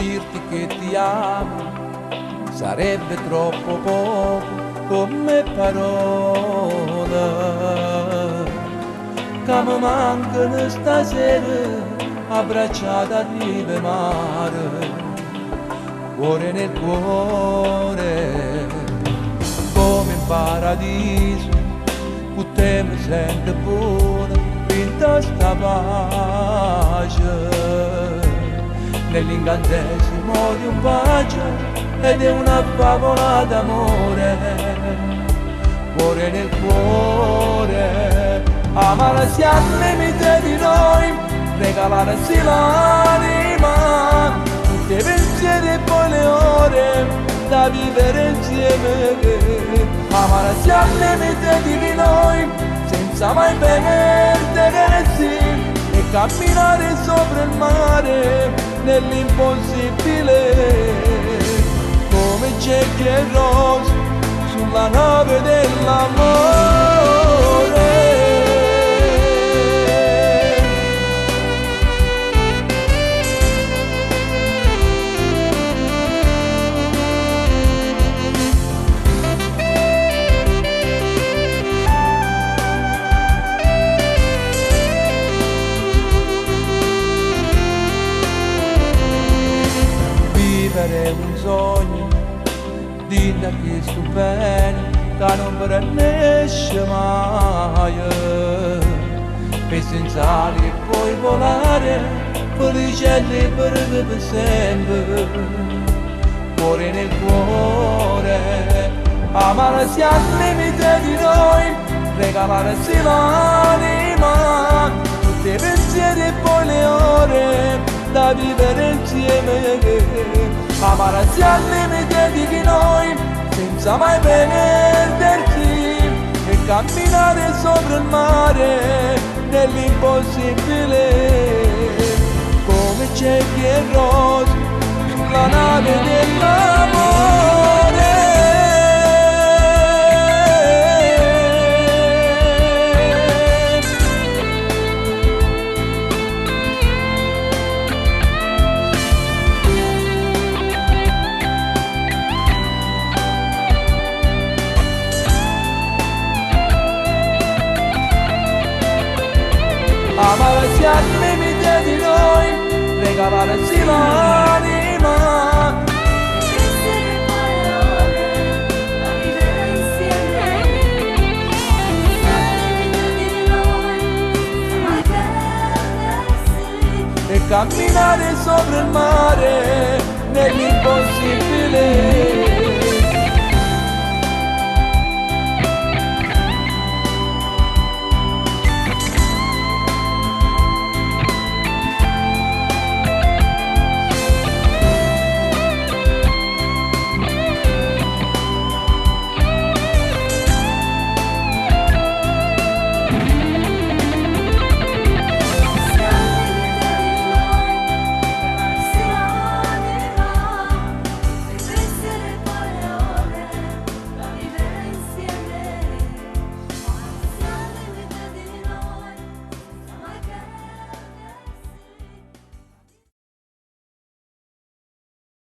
dirti che ti amo sarebbe troppo poco come parole, che mi mancano stasera abbracciata a rive mare, cuore nel cuore, come in paradiso, con te mi sento buona, finta sta pace, nell'incantesimo di un bacio ed è una favola d'amore, cuore nel cuore, amarsi al limite di noi, regalarsi l'anima, tutti i pensieri e poi le ore da vivere insieme, amarsi al limite di noi, senza mai perdersi e camminare sopra il mare nell'impossibile, come ciechi e rose sulla nave dell'amore. Vivere un sogno di che stupendo che non prenesce mai, per senza ali e poi volare felice e libero per sempre, cuore nel cuore, amarsi al limite di noi, regalarsi l'anima, tutti i pensieri e poi le ore da vivere insieme, amarsi al limite di noi, senza mai perdersi e camminare sopra il mare nell'impossibile, come ciechi e rose sulla nave dell'amore. Amarsi al limite di noi, regalarsi l'anima, essere parole da vivere insieme, al limite di noi, mai perdersi e camminare sopra il mare nell'impossibile.